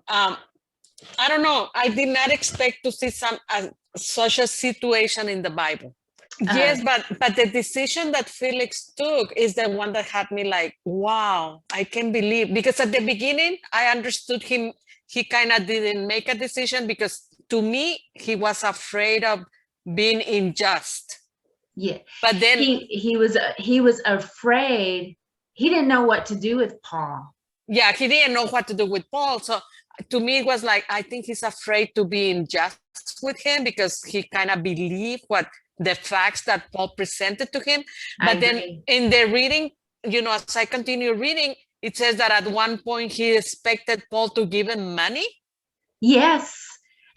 um, I don't know. I did not expect to see such a situation in the Bible. Yes, but the decision that Felix took is the one that had me like, wow, I can't believe, because at the beginning I understood him. He kind of didn't make a decision because to me he was afraid of being unjust. Yeah, but then he was afraid. He didn't know what to do with Paul. Yeah, he didn't know what to do with Paul. So to me, it was like, I think he's afraid to be unjust with him because he kind of believed what the facts that Paul presented to him. But then in the reading, as I continue reading, it says that at one point he expected Paul to give him money. Yes.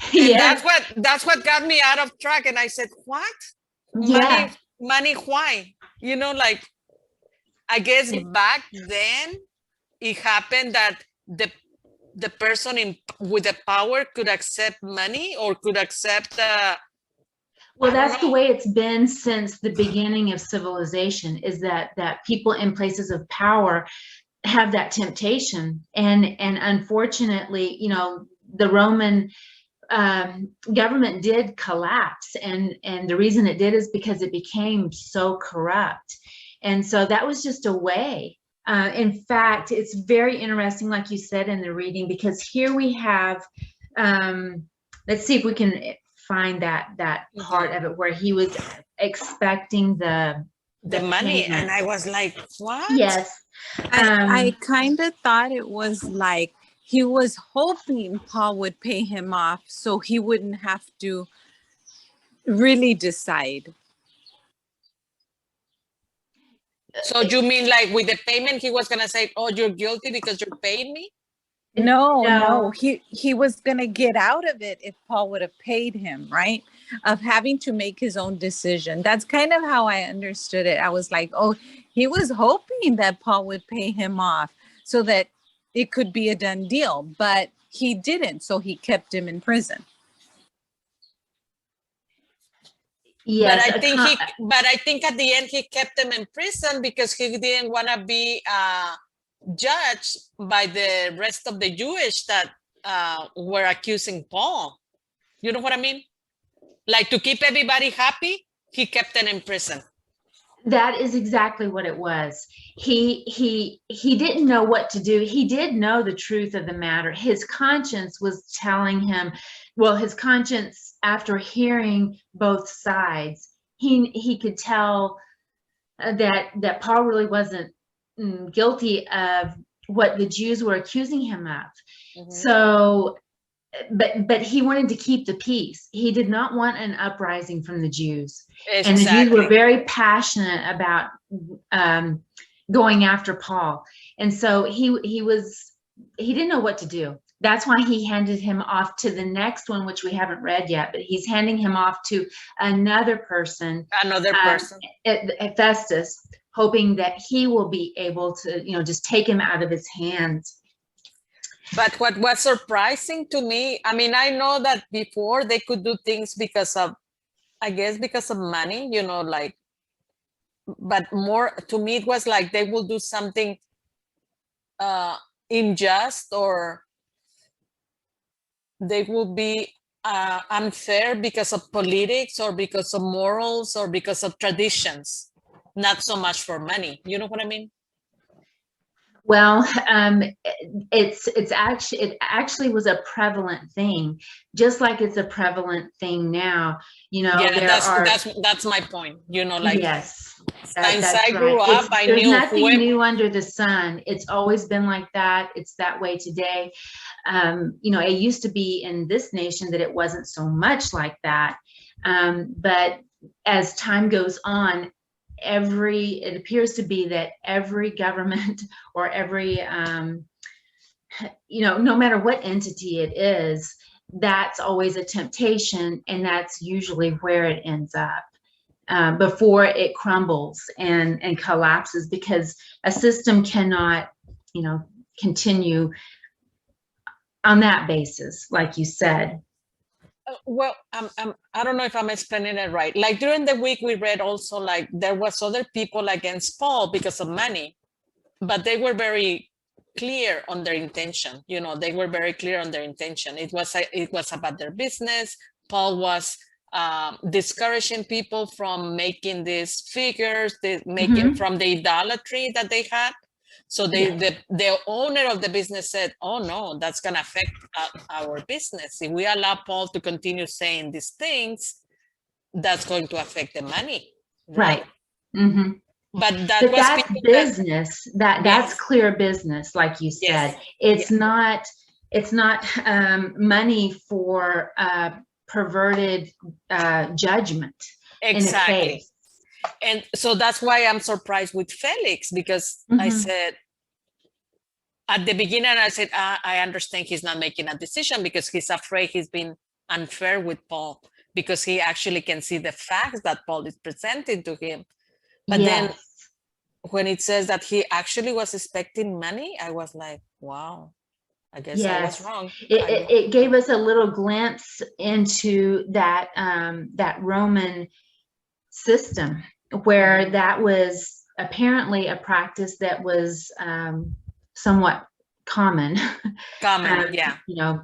And yes. That's what got me out of track. And I said, what? Yeah. Money, why? Like, I guess back then it happened that the person with the power could accept money or could accept well, that's the way it's been since the beginning of civilization, is that people in places of power have that temptation. And unfortunately, the Roman government did collapse, and the reason it did is because it became so corrupt. And so that was just a way. In fact, it's very interesting, like you said in the reading, because here we have, let's see if we can find that part of it where he was expecting the money payment. And I was like, what? Yes. I kind of thought it was like he was hoping Paul would pay him off so he wouldn't have to really decide. So you mean like with the payment, he was going to say, oh, you're guilty because you're paying me? No. He was going to get out of it if Paul would have paid him, right? Of having to make his own decision. That's kind of how I understood it. I was like, oh, he was hoping that Paul would pay him off so that it could be a done deal, but he didn't. So he kept him in prison. Yes, but I think at the end he kept him in prison because he didn't want to be judged by the rest of the Jewish that were accusing Paul. You know what I mean? Like, to keep everybody happy, he kept him in prison. That is exactly what it was. He didn't know what to do. He did know the truth of the matter. His conscience was telling him, well, his conscience, after hearing both sides, he could tell that Paul really wasn't guilty of what the Jews were accusing him of. Mm-hmm. So, but he wanted to keep the peace. He did not want an uprising from the Jews. Exactly. And the Jews were very passionate about going after Paul. And so he didn't know what to do. That's why he handed him off to the next one, which we haven't read yet, but he's handing him off to another person. Festus, hoping that he will be able to, just take him out of his hands. But what was surprising to me, I mean, I know that before they could do things because of money, like, but more to me, it was like they will do something unjust, or they will be unfair because of politics or because of morals or because of traditions, not so much for money. You know what I mean? Well, it actually was a prevalent thing, just like it's a prevalent thing now. Yeah, that's my point. Like, yes, since I grew up, I knew there's nothing new under the sun. It's always been like that. It's that way today. It used to be in this nation that it wasn't so much like that, but as time goes on, it appears to be that every government or every no matter what entity it is, that's always a temptation, and that's usually where it ends up before it crumbles and collapses, because a system cannot continue on that basis, like you said. Well, I don't know if I'm explaining it right. Like, during the week, we read also, like, there was other people against Paul because of money, but they were very clear on their intention. You know, they were very clear on their intention. It was about their business. Paul was discouraging people from making these figures, making from the idolatry that they had. So the owner of the business said, oh no, that's going to affect our business. If we allow Paul to continue saying these things, that's going to affect the money. Right. Mm-hmm. But that's business. That's clear business, like you said. It's not money for perverted judgment. Exactly. In a case. And so that's why I'm surprised with Felix, because I said at the beginning, I said, I understand he's not making a decision because he's afraid he's been unfair with Paul, because he actually can see the facts that Paul is presenting to him. But then when it says that he actually was expecting money, I was like, wow, I guess I was wrong. It gave us a little glimpse into that that Roman system, where that was apparently a practice that was somewhat common. You know,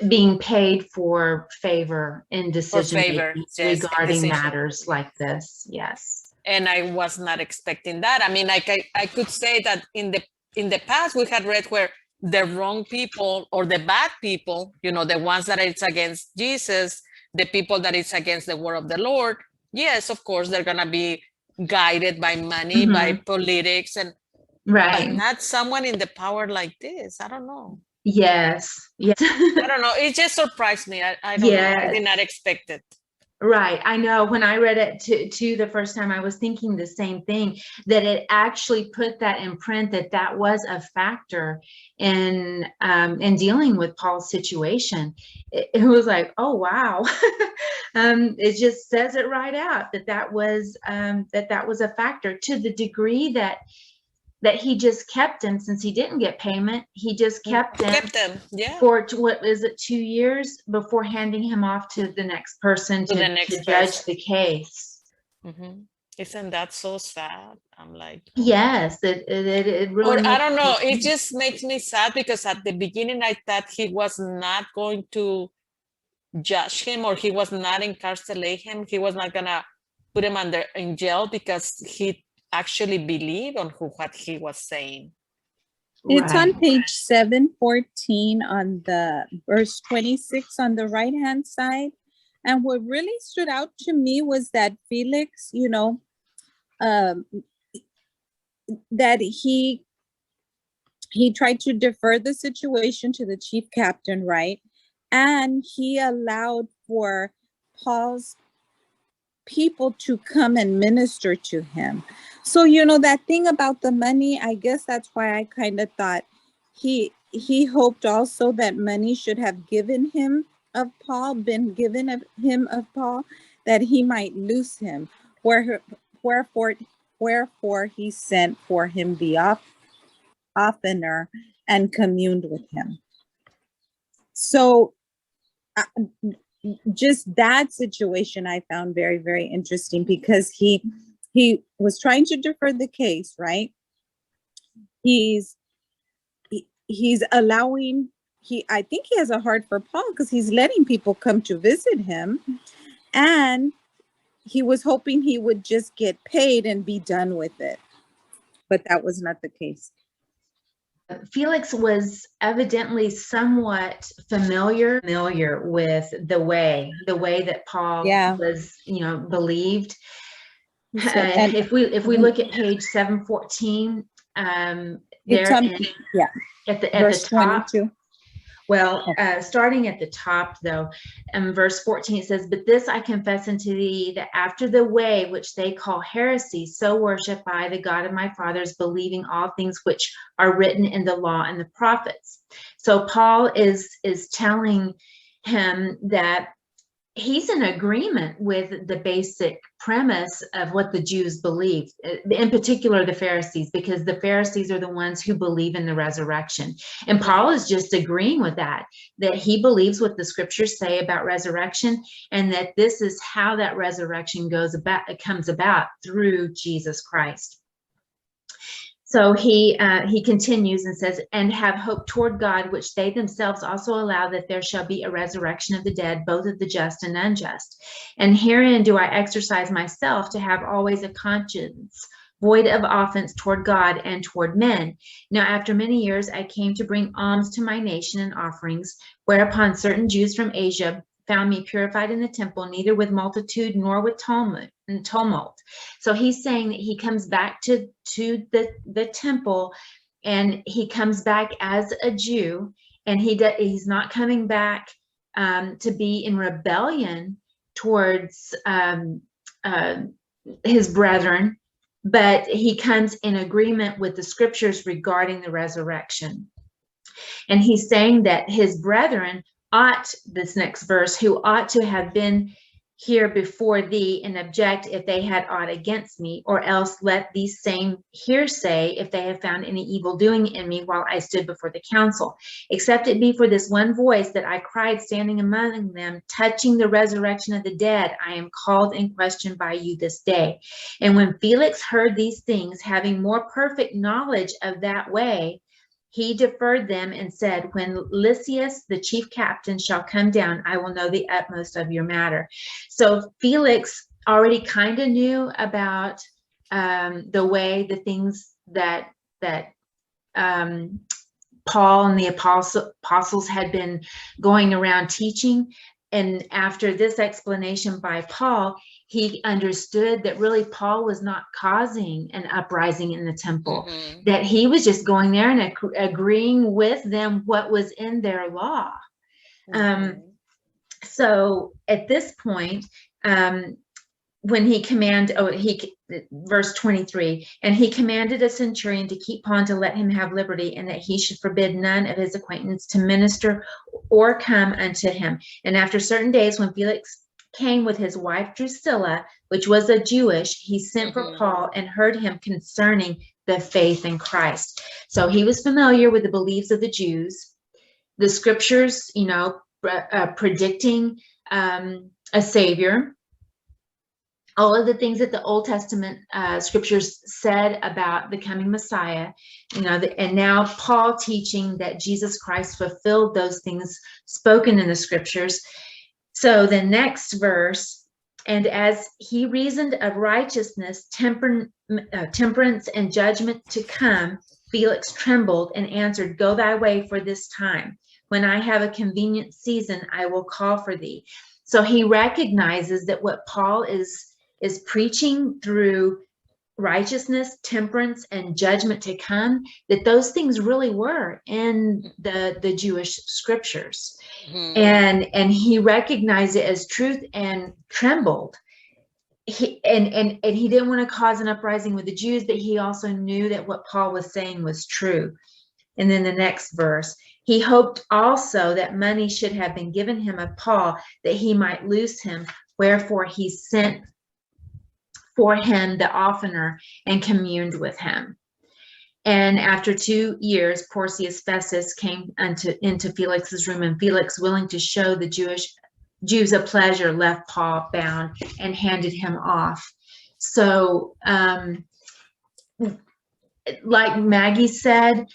being paid for favor in decision making regarding matters like this. Yes. And I was not expecting that. I mean, I could say that in the past we had read where the wrong people or the bad people, you know, the ones that it's against Jesus, the people that it's against the word of the Lord, yes, of course, they're going to be guided by money, by politics, and but not someone in the power like this. I don't know. Yes. I don't know. It just surprised me. I don't know. I did not expect it. Right. I know when I read it too the first time, I was thinking the same thing, that it actually put that in print, that was a factor in dealing with Paul's situation. It was like, oh, wow. It just says it right out that was a factor, to the degree that he just kept him, since he didn't get payment. He just kept him for what is it, 2 years before handing him off to the next person to judge the case. Isn't that so sad? I'm like, oh. Yes, it really. Or I don't know. It just makes me sad, because at the beginning I thought he was not going to judge him, or he was not incarcerate him. He was not gonna put him in jail, because he actually believe on what he was saying. It's on page 714 on the verse 26 on the right hand side. And what really stood out to me was that Felix, you know, that he tried to defer the situation to the chief captain, right? And he allowed for Paul's people to come and minister to him. So, you know, that thing about the money, I guess that's why I kind of thought he hoped also that money should have given him of Paul, been given of him of Paul, that he might lose him. Wherefore he sent for him the oftener and communed with him. So just that situation I found very, very interesting, because he was trying to defer the case, right? He's allowing, I think he has a heart for Paul, because he's letting people come to visit him, and he was hoping he would just get paid and be done with it, but that was not the case. Felix was evidently somewhat familiar with the way that Paul was, you know, believed. If we look at page 714, there at the top. 22. Well, starting at the top, though, verse 14, it says, "But this I confess unto thee, that after the way which they call heresy, so worship I the God of my fathers, believing all things which are written in the law and the prophets." So Paul is telling him that he's in agreement with the basic premise of what the Jews believed, in particular the Pharisees, because the Pharisees are the ones who believe in the resurrection. And Paul is just agreeing with that he believes what the scriptures say about resurrection, and that this is how that resurrection comes about through Jesus Christ. So he continues and says, and have hope toward God, which they themselves also allow, that there shall be a resurrection of the dead, both of the just and unjust. And herein do I exercise myself to have always a conscience void of offense toward God and toward men. Now, after many years, I came to bring alms to my nation and offerings, whereupon certain Jews from Asia found me purified in the temple, neither with multitude nor with tumult. So he's saying that he comes back to the temple, and he comes back as a Jew, and he's not coming back to be in rebellion towards his brethren, but he comes in agreement with the scriptures regarding the resurrection. And he's saying that his brethren ought, this next verse, who ought to have been here before thee, and object if they had aught against me, or else let these same here say if they have found any evil doing in me while I stood before the council, except it be for this one voice that I cried standing among them, touching the resurrection of the dead, I am called in question by you this day. And when Felix heard these things, having more perfect knowledge of that way, he deferred them and said, when Lysias, the chief captain, shall come down, I will know the utmost of your matter. So Felix already kind of knew about the way, the things that Paul and the apostles had been going around teaching. And after this explanation by Paul, he understood that really Paul was not causing an uprising in the temple, that he was just going there and agreeing with them what was in their law. So at this point, when he verse 23, and he commanded a centurion to keep Paul, to let him have liberty, and that he should forbid none of his acquaintance to minister or come unto him. And after certain days, when Felix came with his wife Drusilla, which was a Jewish, he sent for Paul and heard him concerning the faith in Christ. So he was familiar with the beliefs of the Jews, the scriptures, predicting a savior, all of the things that the Old Testament scriptures said about the coming Messiah, and now Paul teaching that Jesus Christ fulfilled those things spoken in the scriptures. So the next verse, and as he reasoned of righteousness, temperance, and judgment to come, Felix trembled and answered, go thy way for this time. When I have a convenient season, I will call for thee. So he recognizes that what Paul is preaching through righteousness, temperance, and judgment to come, that those things really were in the Jewish scriptures. And he recognized it as truth and trembled. He didn't want to cause an uprising with the Jews, but he also knew that what Paul was saying was true. And then the next verse, he hoped also that money should have been given him of Paul, that he might loose him, wherefore he sent for him the oftener and communed with him. And after 2 years, Porcius Festus came into Felix's room, and Felix, willing to show the Jews a pleasure, left Paul bound and handed him off. So, like Maggie said,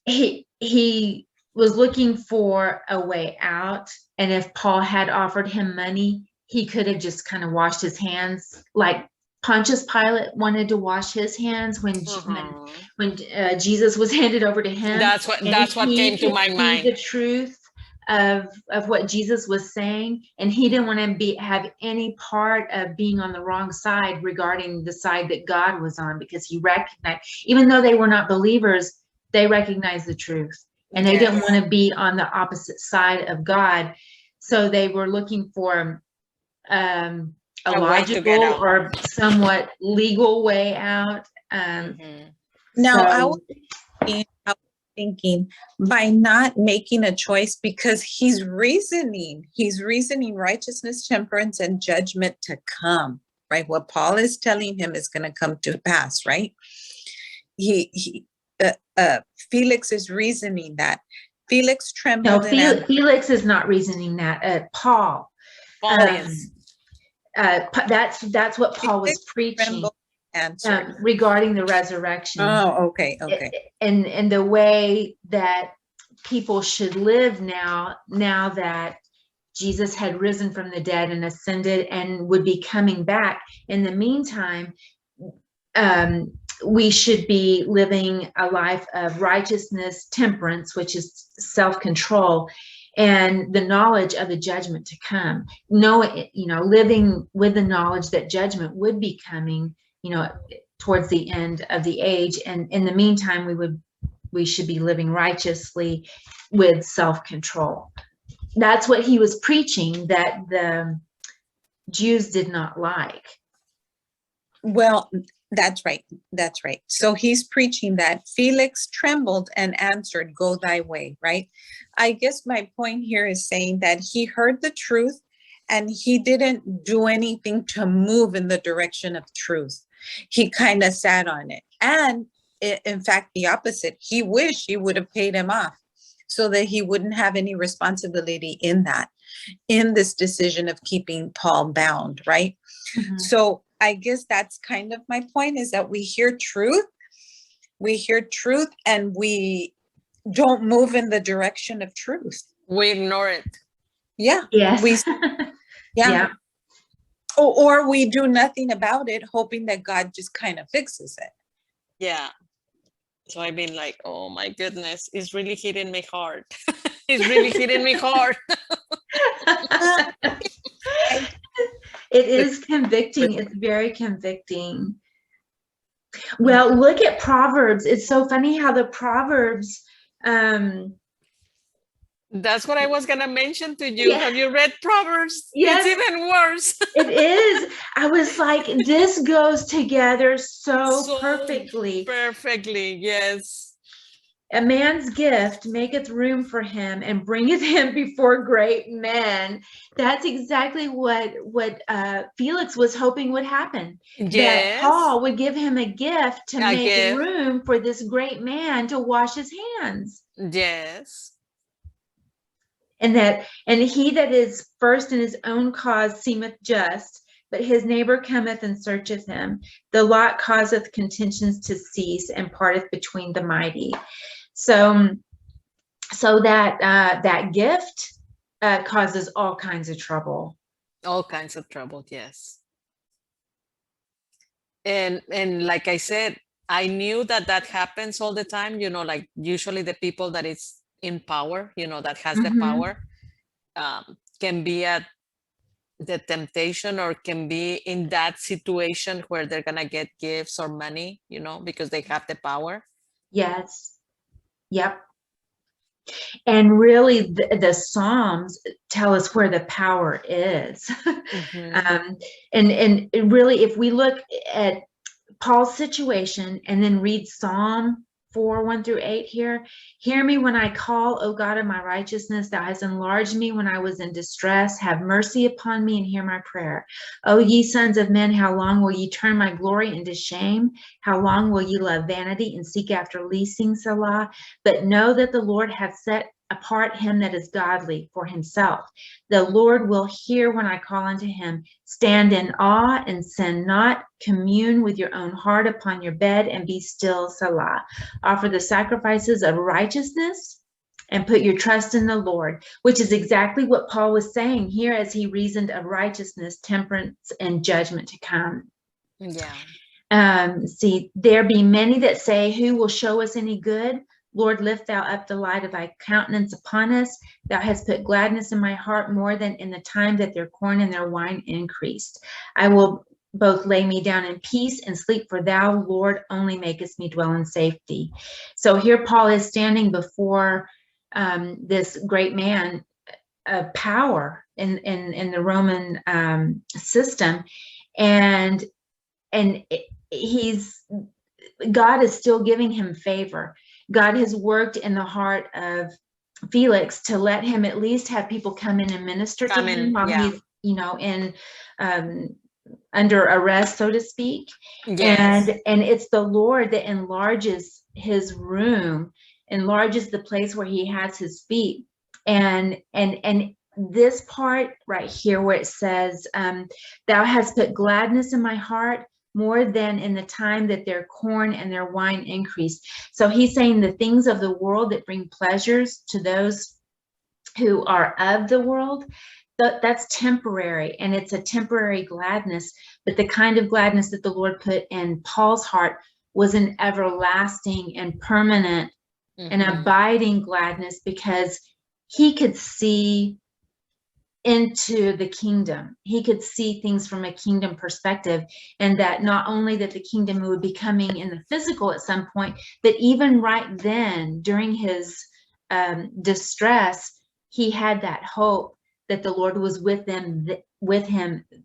he was looking for a way out, and if Paul had offered him money, he could have just kind of washed his hands, like Pontius Pilate wanted to wash his hands when Jesus was handed over to him. That's what came to my mind. The truth of what Jesus was saying, and he didn't want to have any part of being on the wrong side regarding the side that God was on, because he recognized, even though they were not believers, they recognized the truth, and they didn't want to be on the opposite side of God. So they were looking for a logical or somewhat legal way out. Now, I was thinking by not making a choice, because he's reasoning righteousness, temperance, and judgment to come, right? What Paul is telling him is going to come to pass, right? Felix is reasoning that. Felix trembled. No, Felix is not reasoning that. Paul is. That's what Paul was preaching. answered? Regarding the resurrection. Oh, okay, okay. And the way that people should live now that Jesus had risen from the dead and ascended and would be coming back. In the meantime, we should be living a life of righteousness, temperance, which is self-control, and the knowledge of the judgment to come. Living with the knowledge that judgment would be coming, towards the end of the age. And in the meantime, we should be living righteously with self-control. That's what he was preaching, that the Jews did not like. Well, that's right. That's right. So he's preaching that. Felix trembled and answered, "Go thy way," right? I guess my point here is saying that he heard the truth and he didn't do anything to move in the direction of truth. He kind of sat on it. And in fact, the opposite. He wished he would have paid him off so that he wouldn't have any responsibility in this decision of keeping Paul bound, right? Mm-hmm. So I guess that's kind of my point, is that we hear truth and we don't move in the direction of truth. We ignore it. Yeah. Yes. Yeah. Or we do nothing about it, hoping that God just kind of fixes it. Yeah. So I've been like, oh my goodness, it's really hitting me hard. It's really hitting me hard. It is convicting. It's very convicting. Well, look at Proverbs. It's so funny how the Proverbs. That's what I was going to mention to you. Yeah. Have you read Proverbs? Yes. It's even worse. It is. I was like, this goes together so perfectly. Perfectly, yes. A man's gift maketh room for him and bringeth him before great men. That's exactly what Felix was hoping would happen. Yes. That Paul would give him a gift to make room for this great man to wash his hands. Yes. And he that is first in his own cause seemeth just, but his neighbor cometh and searcheth him. The lot causeth contentions to cease and parteth between the mighty. So that gift causes all kinds of trouble. All kinds of trouble, yes. And like I said, I knew that happens all the time. Like usually the people that is in power, that has the power, can be at the temptation or can be in that situation where they're gonna get gifts or money, because they have the power. Yes. Yep. And really the Psalms tell us where the power is. Mm-hmm. And really, if we look at Paul's situation and then read Psalm 4:1-8 here. Hear me when I call, O God of my righteousness. Thou hast enlarged me when I was in distress. Have mercy upon me and hear my prayer. O ye sons of men, how long will ye turn my glory into shame? How long will ye love vanity and seek after leasing, Selah? But know that the Lord hath set apart him that is godly for himself. The Lord will hear when I call unto him. Stand in awe and sin not. Commune with your own heart upon your bed and be still, Selah. Offer the sacrifices of righteousness and put your trust in the Lord, which is exactly what Paul was saying here as he reasoned of righteousness, temperance, and judgment to come. Yeah. See, there be many that say, who will show us any good? Lord, lift thou up the light of thy countenance upon us. Thou hast put gladness in my heart more than in the time that their corn and their wine increased. I will both lay me down in peace and sleep, for thou, Lord, only makest me dwell in safety. So here Paul is standing before this great man of power in the Roman system, and God is still giving him favor. God has worked in the heart of Felix to let him at least have people come in and minister to him while he's, in under arrest, so to speak. Yes. And it's the Lord that enlarges his room, enlarges the place where he has his feet. And this part right here where it says, thou hast put gladness in my heart more than in the time that their corn and their wine increased. So he's saying the things of the world that bring pleasures to those who are of the world, that's temporary, and it's a temporary gladness. But the kind of gladness that the Lord put in Paul's heart was an everlasting and permanent and abiding gladness, because he could see into the kingdom. He could see things from a kingdom perspective, and that not only that the kingdom would be coming in the physical at some point, but even right then during his distress, he had that hope that the Lord was with him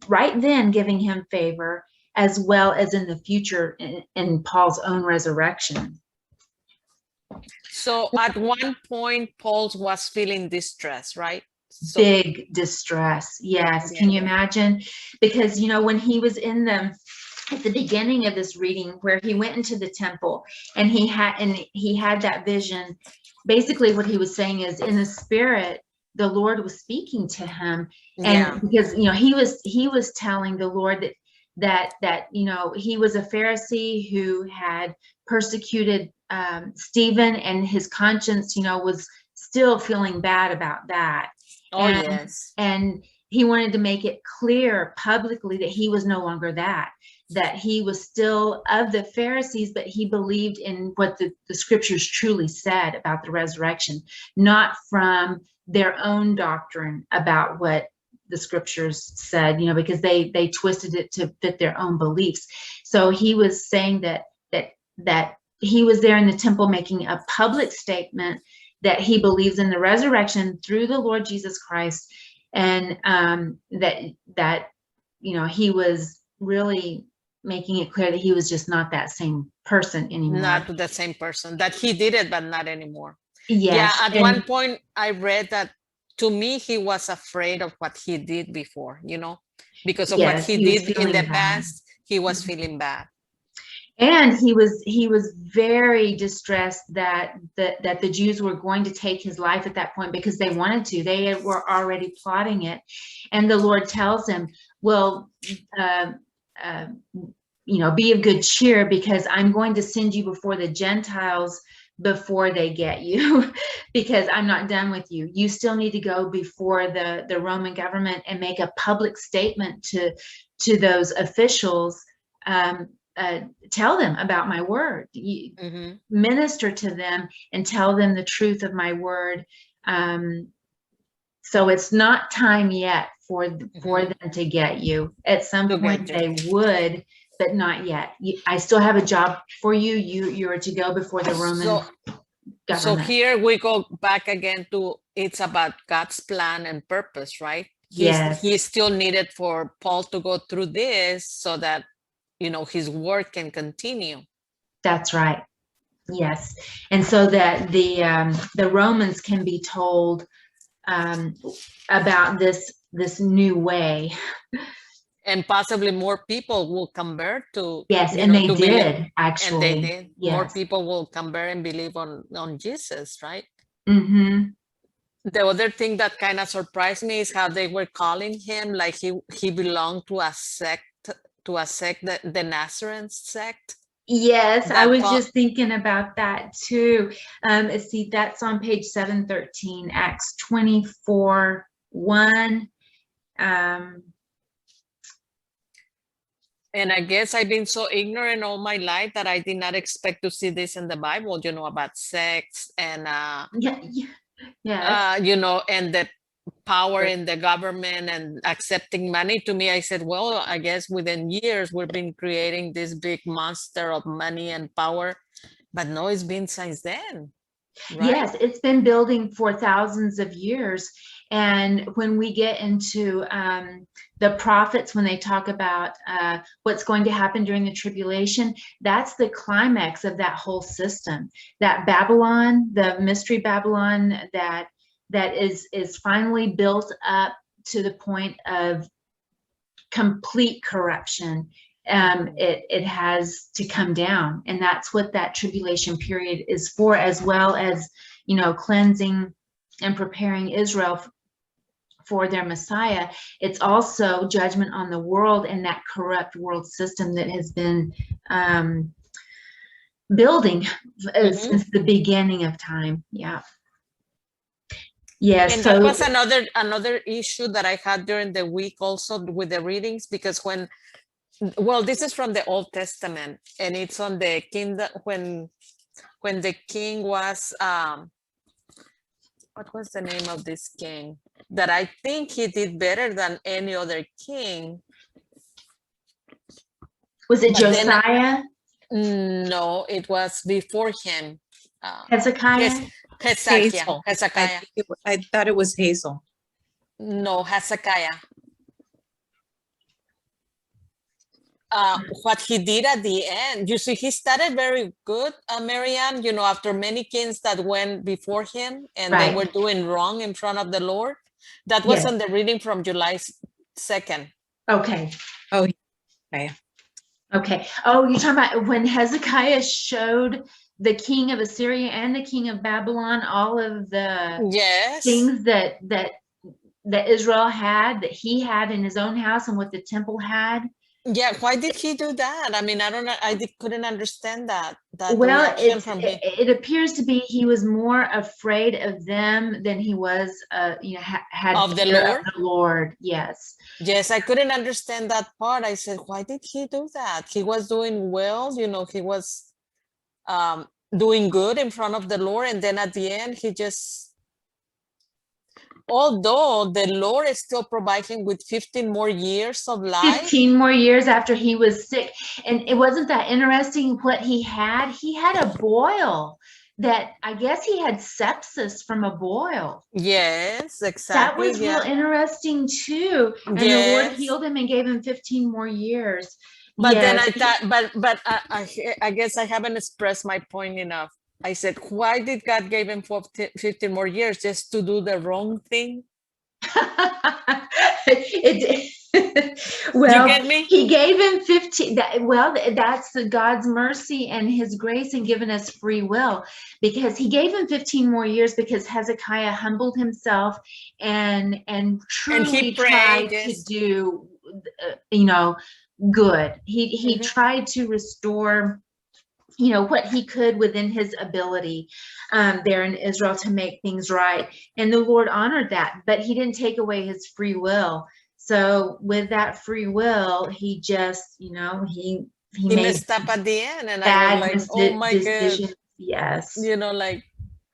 right then, giving him favor, as well as in the future in Paul's own resurrection. So at one point, Paul was feeling distress, right? So, big distress. Yes. Can you imagine? Because, when he was at the beginning of this reading, where he went into the temple and he had that vision, basically what he was saying is, in the spirit, the Lord was speaking to him. And because, he was telling the Lord that he was a Pharisee who had persecuted Stephen, and his conscience, was still feeling bad about that. And he wanted to make it clear publicly that he was no longer that he was still of the Pharisees, but he believed in what the scriptures truly said about the resurrection, not from their own doctrine about what the scriptures said, because they twisted it to fit their own beliefs. So he was saying that he was there in the temple making a public statement that he believes in the resurrection through the Lord Jesus Christ, and that he was really making it clear that he was just not that same person anymore. Not the same person, that he did it, but not anymore. Yes. Yeah, at one point I read that, to me, he was afraid of what he did before, because of what he did in the past. He was feeling bad. And he was very distressed that the Jews were going to take his life at that point, because they wanted to. They were already plotting it. And the Lord tells him, well, be of good cheer, because I'm going to send you before the Gentiles before they get you, because I'm not done with you. You still need to go before the Roman government and make a public statement to those officials. Tell them about my word, minister to them and tell them the truth of my word. So it's not time yet for them to get you. At some point they would, but not yet. I still have a job for you. You are to go before the Roman government. So here we go back again to, it's about God's plan and purpose, right? He still needed for Paul to go through this so that his work can continue. That's right. Yes. And so that the Romans can be told about this new way. And possibly more people will convert to. Yes, and they did, actually. And they did. Yes. More people will convert and believe on Jesus, right? Mm-hmm. The other thing that kind of surprised me is how they were calling him like he belonged to a sect, the Nazarene sect. Yes, I was just thinking about that too. See, that's on page 713, Acts 24:1. And I guess I've been so ignorant all my life that I did not expect to see this in the Bible, about sects and and the power in the government and accepting money. To me, I said, well, I guess within years we've been creating this big monster of money and power, but no, it's been since then. Right? Yes, it's been building for thousands of years. And when we get into the prophets, when they talk about what's going to happen during the tribulation, that's the climax of that whole system. That Babylon, the mystery Babylon, that is finally built up to the point of complete corruption. It has to come down, and that's what that tribulation period is for, as well as cleansing and preparing Israel for their Messiah, it's also judgment on the world and that corrupt world system that has been building since the beginning of time. Yeah. Yes. And that was another issue that I had during the week also with the readings, because well, this is from the Old Testament, and it's on the kingdom when the king was what was the name of this king that I think he did better than any other king? Was it Josiah? No, it was before him. Hezekiah? Hezekiah. I thought it was Hazel. No, Hezekiah. What he did at the end, you see, he started very good, Marianne, after many kings that went before him and they were doing wrong in front of the Lord. That was on the reading from July 2nd. Okay. Oh, yeah. Okay. Oh, you're talking about when Hezekiah showed the king of Assyria and the king of Babylon all of the things that Israel had, that he had in his own house, and what the temple had. Yeah, why did he do that? I mean, I don't know. couldn't understand that. Well, it appears to be he was more afraid of them than he was, had of the Lord. Yes. Yes, I couldn't understand that part. I said, why did he do that? He was doing well, he was doing good in front of the Lord, and then at the end, he just. Although the Lord is still providing with 15 more years of life. 15 more years after he was sick. And it wasn't that interesting what he had. He had a boil that I guess he had sepsis from a boil. Yes, exactly. That was real interesting too. And the Lord healed him and gave him 15 more years. But then I thought, but I guess I haven't expressed my point enough. I said, why did God give him 15 more years? Just to do the wrong thing? Well, you get me? He gave him 15. That's God's mercy and his grace in giving us free will, because he gave him 15 more years because Hezekiah humbled himself and truly tried to do, good. He tried to restore what he could within his ability there in Israel to make things right. And the Lord honored that, but he didn't take away his free will. So with that free will, he just, he messed up at the end. And I was like, oh my God. Yes.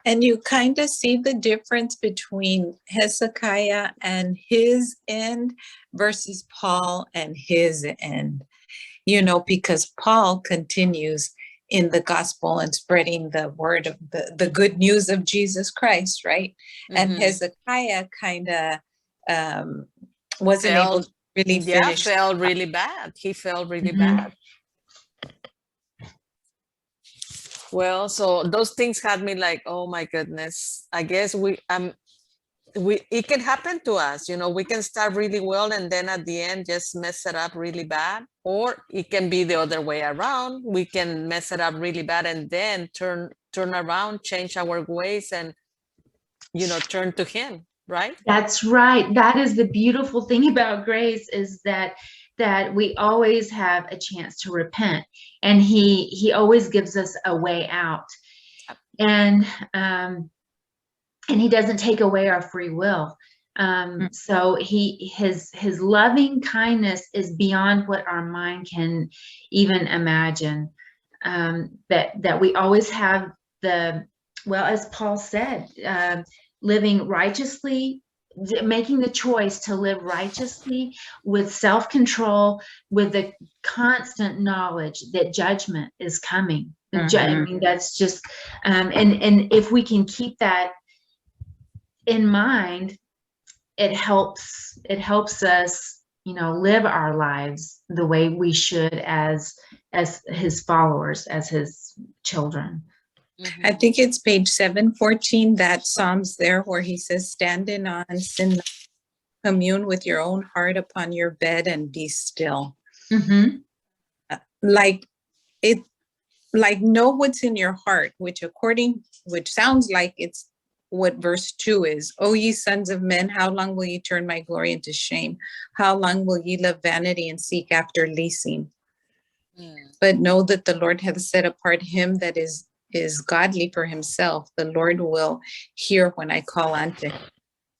And you kind of see the difference between Hezekiah and his end versus Paul and his end, because Paul continues in the gospel and spreading the word of the good news of Jesus Christ, right? And Hezekiah kind of wasn't able to really finish. Yeah, felt really bad. He felt really bad. Well, so those things had me like, oh my goodness. I guess it can happen to us, we can start really well and then at the end just mess it up really bad. Or it can be the other way around. We can mess it up really bad and then turn around, change our ways and, turn to him, right? That's right. That is the beautiful thing about grace, is that we always have a chance to repent, and he always gives us a way out. And he doesn't take away our free will. So his loving kindness is beyond what our mind can even imagine. That we always have as Paul said, living righteously, making the choice to live righteously with self-control, with the constant knowledge that judgment is coming. I mean, that's just, and if we can keep that in mind, it helps us, live our lives the way we should as his followers, as his children. I think it's page 714, that Psalms there where he says, stand in awe and sin, commune with your own heart upon your bed and be still. Like know what's in your heart, which sounds like it's what verse 2 is. O ye sons of men, how long will ye turn my glory into shame? How long will ye love vanity and seek after leasing? But know that the Lord hath set apart him that is godly for himself. The Lord will hear when I call unto him.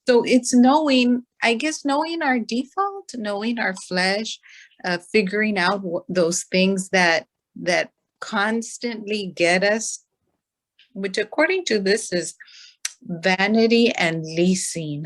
So it's knowing, I guess, knowing our default, knowing our flesh, figuring out those things that constantly get us, which according to this is vanity and leasing.